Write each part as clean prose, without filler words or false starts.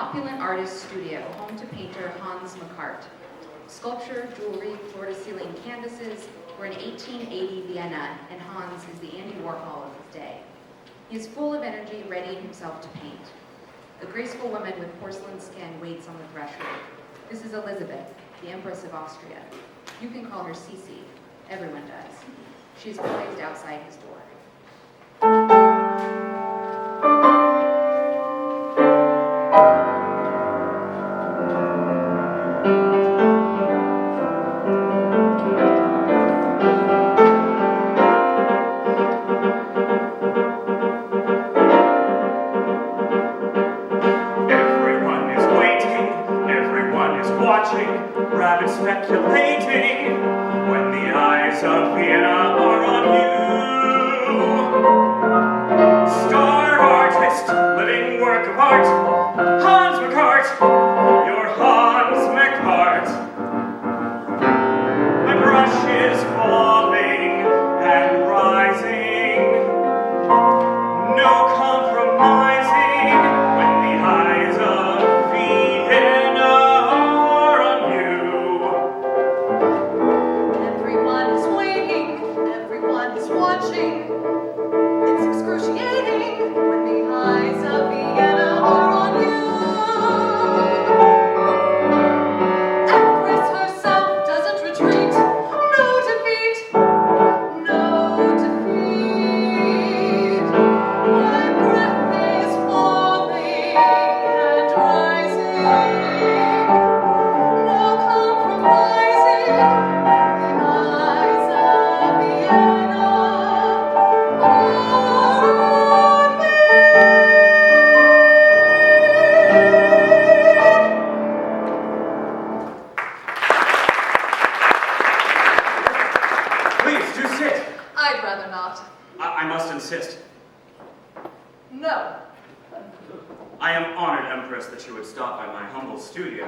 opulent artist's studio, home to painter Hans Makart. Sculpture, jewelry, floor-to-ceiling canvases were in 1880 Vienna, and Hans is the Andy Warhol of his day. He is full of energy, readying himself to paint. A graceful woman with porcelain skin waits on the threshold. This is Elisabeth, the Empress of Austria. You can call her Cece. Everyone does. She is poised outside his door. Speculating when the eyes of Vienna are on you. Star artist, living work of art, Hans Makart, your Hans Makart. My brush is falling and rising, no compromising when the eyes of Vienna are on you. Watching. It's excruciating when the eyes of Vienna are on you. Empress herself doesn't retreat. No defeat. No defeat. My breath is falling and rising. No compromising when the eyes of Vienna. Please, do sit. I'd rather not. I must insist. No. I am honored, Empress, that you would stop by my humble studio.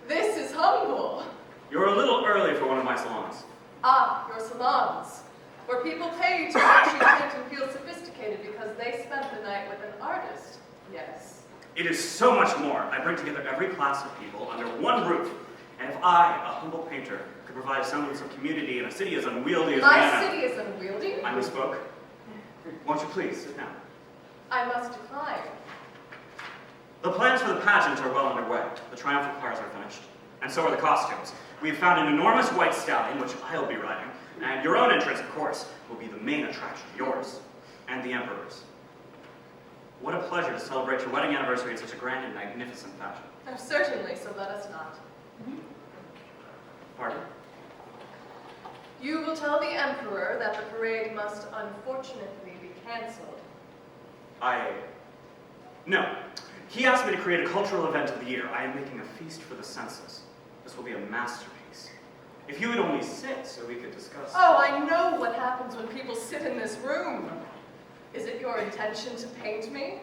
This is humble. You're a little early for one of my salons. Ah, your salons, where people pay to watch you paint and feel sophisticated because they spent the night with an artist. Yes. It is so much more. I bring together every class of people under one roof. And if I, a humble painter, could provide a semblance of community in a city as unwieldy as Vienna... My city is unwieldy? I misspoke. Won't you please sit down? I must decline. The plans for the pageant are well underway. The triumphal cars are finished. And so are the costumes. We've found an enormous white stallion, which I'll be riding. And your own entrance, of course, will be the main attraction. Yours. And the Emperor's. What a pleasure to celebrate your wedding anniversary in such a grand and magnificent fashion. Oh, certainly, so let us not. Pardon? You will tell the Emperor that the parade must unfortunately be cancelled. No. He asked me to create a cultural event of the year. I am making a feast for the senses. This will be a masterpiece. If you would only sit so we could discuss... Oh, I know what happens when people sit in this room. Is it your intention to paint me?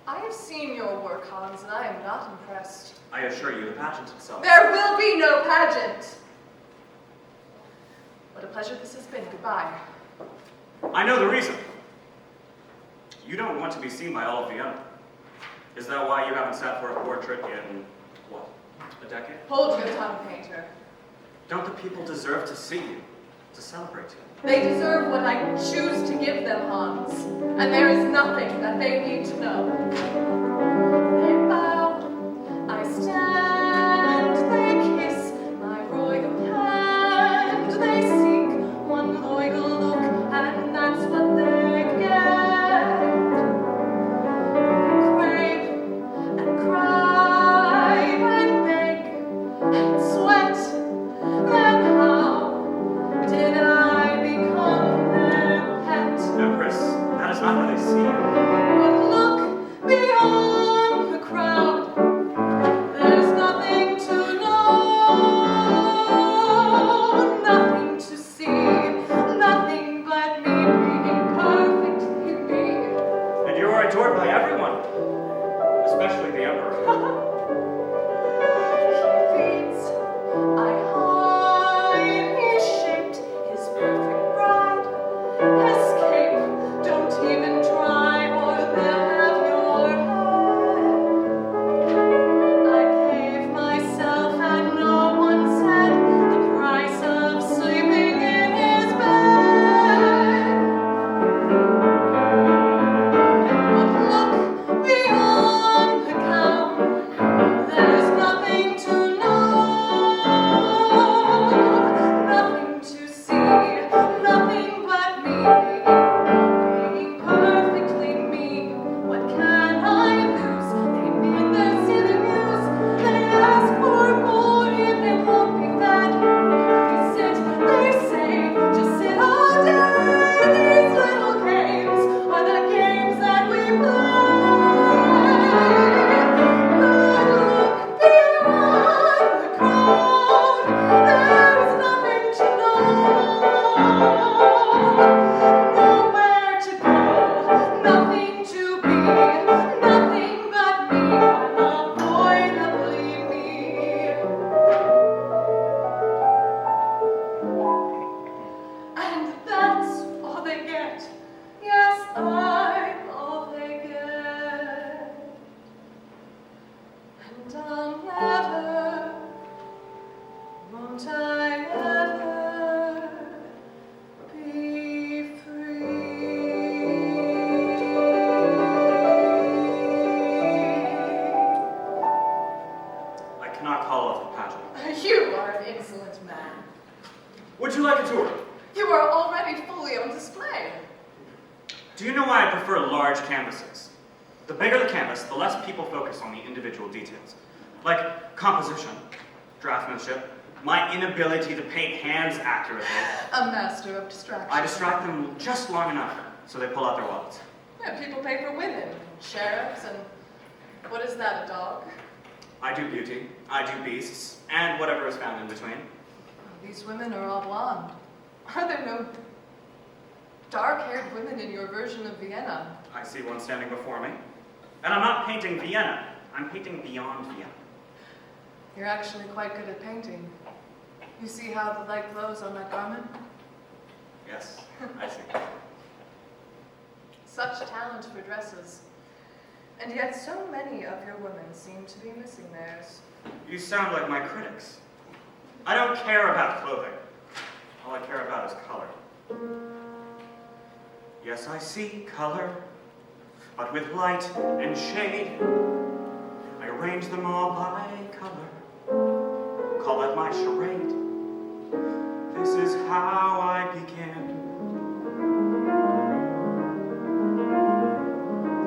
I have seen your work, Hans, and I am not impressed. I assure you, the pageant itself... There will be no pageant! What a pleasure this has been. Goodbye. I know the reason. You don't want to be seen by all of Vienna. Is that why you haven't sat for a portrait in, what, a decade? Hold your tongue, painter. Don't the people deserve to see you, to celebrate you? They deserve what I choose to give them, Hans. And there is nothing that they need to know. They bow, I stand, they kiss my royal hand. They seek one loyal look, and that's what they get. They crave and cry and beg and sweat. Then how did I become their pet? Empress, that is not how they see you. But look beyond the crowd. There's nothing to know, nothing to see, nothing but me being perfect in me. And you are adored by everyone, especially the Emperor. He feeds, I hide, he's shaped his perfect bride. Escape, don't even try, or they'll have your head. Do you know why I prefer large canvases? The bigger the canvas, the less people focus on the individual details. Like composition, draftsmanship, my inability to paint hands accurately. A master of distraction. I distract them just long enough so they pull out their wallets. Yeah, people pay for women, sheriffs, and what is that, a dog? I do beauty, I do beasts, and whatever is found in between. These women are all blonde. Are there no dark-haired women in your version of Vienna? I see one standing before me. And I'm not painting Vienna, I'm painting beyond Vienna. You're actually quite good at painting. You see how the light glows on that garment? Yes, I see. Such talent for dresses. And yet so many of your women seem to be missing theirs. You sound like my critics. I don't care about clothing. All I care about is color. Yes, I see color, but with light and shade. I arrange them all by color. Call that my charade. This is how I begin.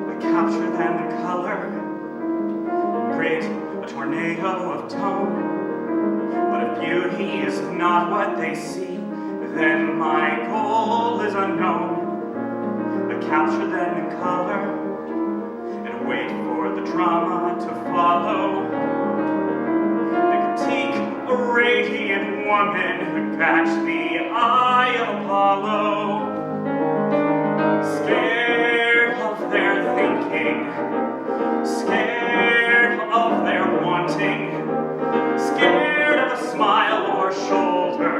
I capture them in color, create a tornado of tone. But if beauty is not what they see, then my goal is unknown. I capture them in color and wait for the drama to follow. I critique a radiant woman who catch the eye of Apollo. Scared of their thinking, scared of their wanting, scared of a smile or shoulder.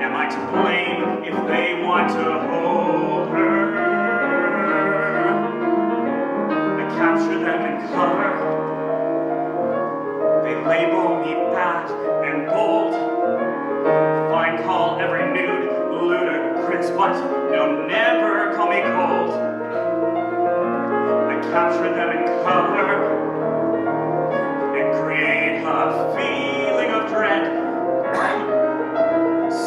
Am I to blame if they want to hold her? I capture them in color. They label me bad and bold. Fine, call every nude ludicrous, but no, never call me cold. I capture them in color and create a feeling of dread.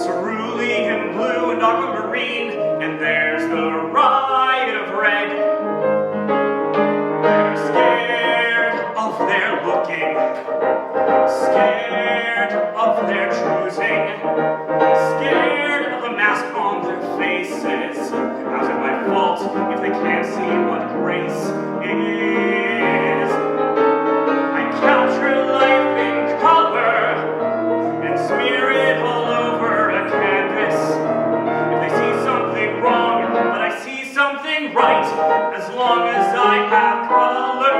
Cerulean blue and aquamarine, and there's the riot of red. They're scared of their looking, scared of their choosing, scared of the mask on their faces. How's it my fault if they can't see what grace is? I capture life in color and smear it all over a canvas. If they see something wrong, but I see something right, as long as I have color,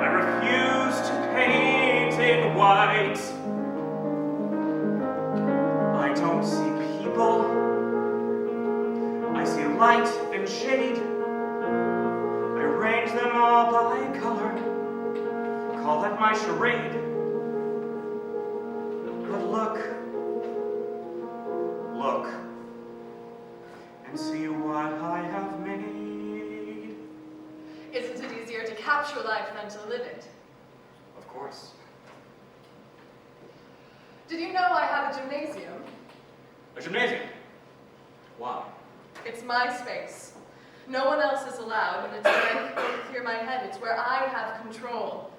I refuse to paint in white. I don't see people, I see light and shade. I arrange them all by color, call that my charade. But look, and see what I have made. Isn't it easier to capture life than to live it? Of course. Did you know I have a gymnasium? A gymnasium? Why? It's my space. No one else is allowed, and it's where I can clear my head. It's where I have control.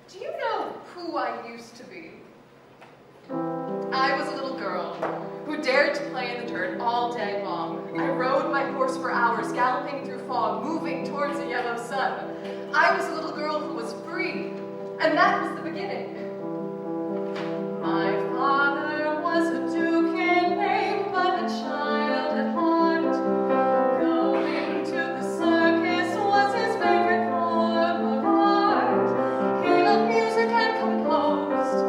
Do you know who I used to be? I was a little girl who dared to play in the dirt all day long. I rode my horse for hours, galloping through fog, moving towards a yellow sun. I was a little girl who was free, and that was the beginning. My father was a duke in name, but a child at heart. Going to the circus was his favorite form of art. He loved music and composed,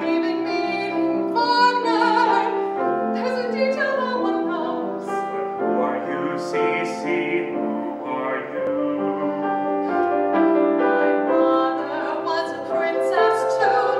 even meeting Wagner. There's a detail no one knows. But who are you, Cece? Who are you? My mother was a princess too.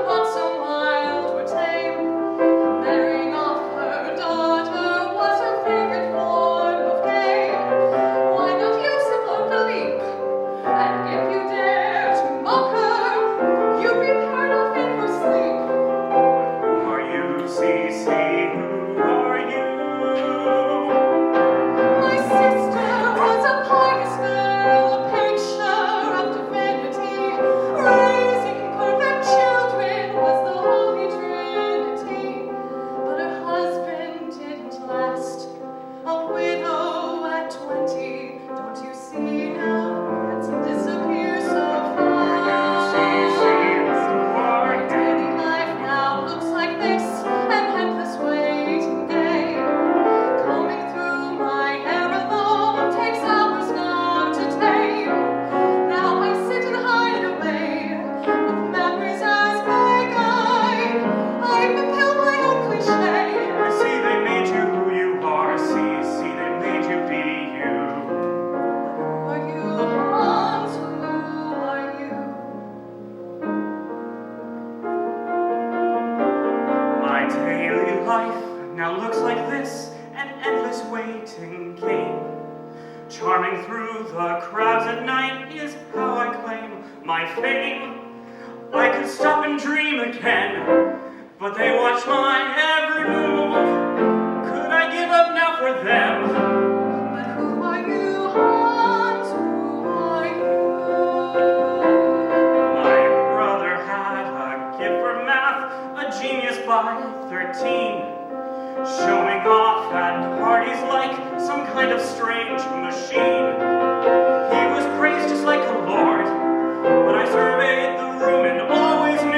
up and dream again, but they watch my every move. Could I give up now for them? But who are you, Hans? Who are you? My brother had a gift for math, a genius by 13, showing off at parties like some kind of strange machine. He was praised just like a lord, but I surveyed the room and always knew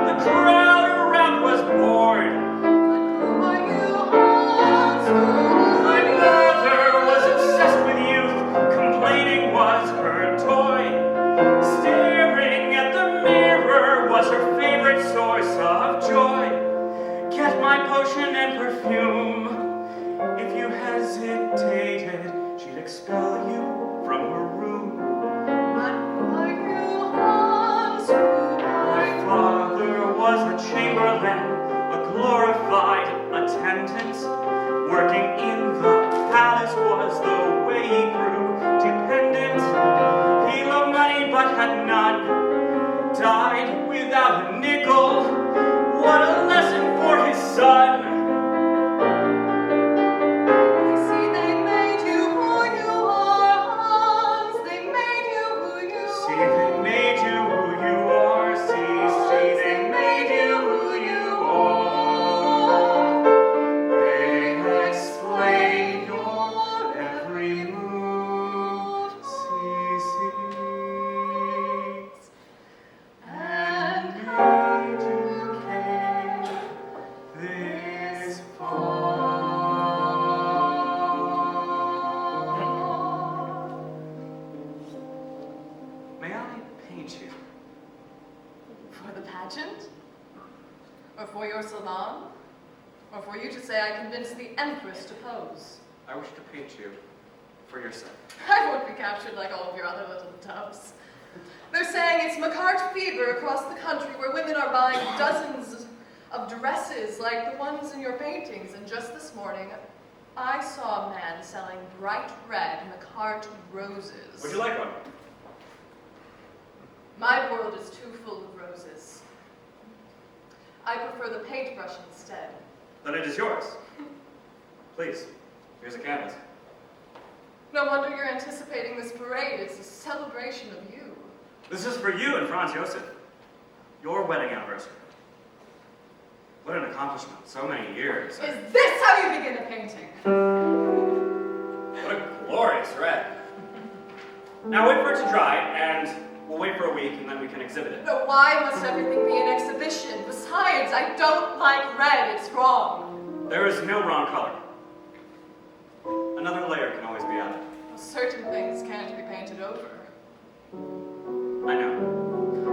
the crowd around was bored. But who are you, Hans? Who My are you? mother was obsessed with youth, complaining was her toy. Staring at the mirror was her favorite source of joy. Get my potion and perfume. If you hesitated, she'd expel you from her room. But who are you, Hans? Who are My you? father was a chamberlain, a glorified attendant. Working in the palace was the way he grew dependent. He loved money but had none, died without a nickel. What a lesson for his son. They see they made you who you are, Hans. They made you who you See, are. they made you who you are. See, they made you who you are. They explain your every move. See. And how you came This far. May I paint you? For the pageant? Or for your salon? Or for you to say I convinced the Empress to pose? I wish to paint you for yourself. I won't be captured like all of your other little doves. They're saying it's Makart fever across the country where women are buying dozens of dresses like the ones in your paintings. And just this morning, I saw a man selling bright red Makart roses. Would you like one? My world is too full of roses. I prefer the paintbrush instead. Then it is yours. Please, here's a canvas. No wonder you're anticipating this parade. It's a celebration of you. This is for you and Franz Josef. Your wedding anniversary. What an accomplishment. So many years. Is this how you begin a painting? What a glorious red. Now wait for it to dry, and we'll wait for a week, and then we can exhibit it. No, why must everything be an exhibition? Besides, I don't like red. It's wrong. There is no wrong color. Another layer can always be added. Certain things can't be painted over. I know.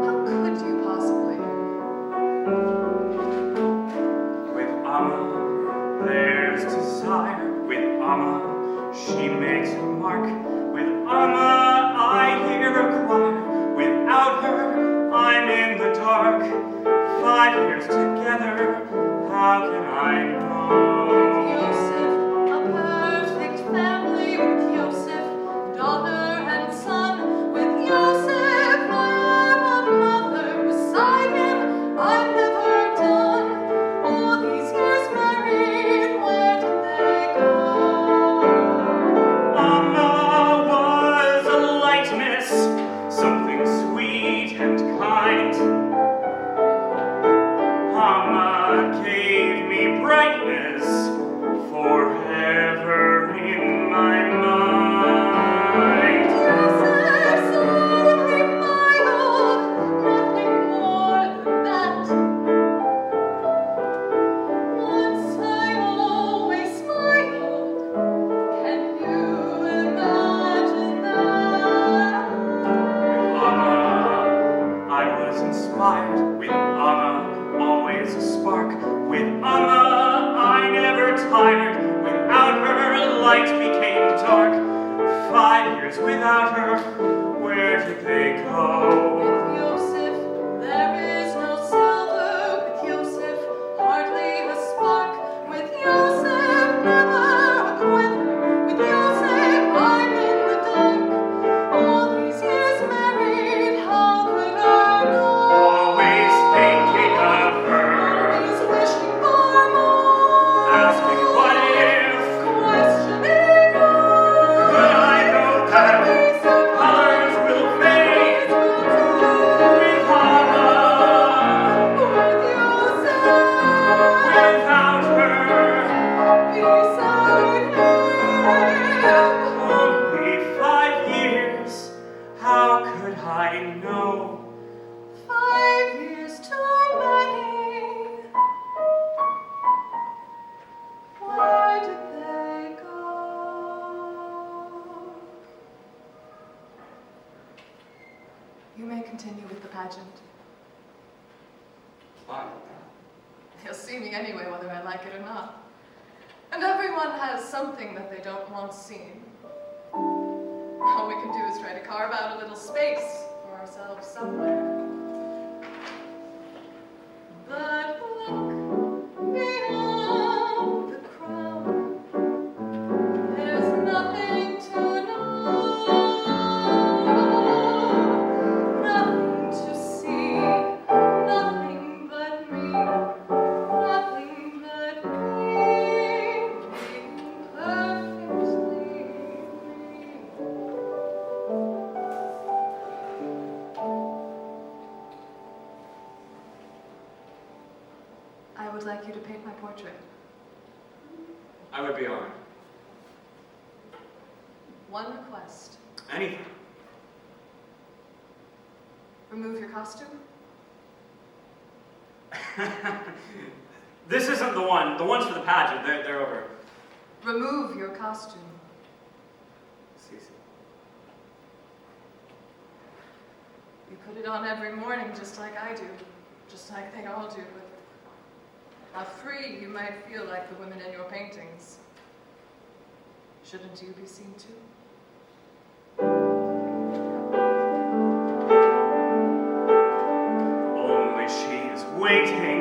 How could you possibly? With Ama, there's desire. With Ama, she makes her mark. With Ama, I hear a choir. Without her, I'm in the dark. 5 years together, how can I know? Joseph, a perfect family with Joseph, daughter and son. With Joseph, I am a mother. Beside him, I've never done. All these years married, where did they go? Ama was a lightness, something sweet and kind. Ama gave me brightness forever in my mind. Joseph's only mild, nothing more than that. Once I always smiled. Can you imagine that? With Ama, I was inspired. With Ama, always a spark. With Ama, I never tired. Without her, light became dark. 5 years without her, where did they go? With Joseph, there is no silver. With Joseph, hardly a spark. With Joseph, never a quiver. With Joseph, I'm in the dark. All these years married, how could I know? Always think Only 5 years, how could I know? 5 years too many. Where did they go? You may continue with the pageant. Fine. They'll see me anyway, whether I like it or not. And everyone has something that they don't want seen. All we can do is try to carve out a little space for ourselves somewhere. But look beyond the crowd. There's nothing to know, nothing to see, nothing but me, nothing but me, being perfectly me. I would like you to paint my portrait. I would be honored. One request. Anything. Remove your costume. This isn't the one. The ones for the pageant, they're over. Remove your costume. Cece. You put it on every morning just like I do. Just like they all do. But how free you might feel like the women in your paintings. Shouldn't you be seen too? Only she is waiting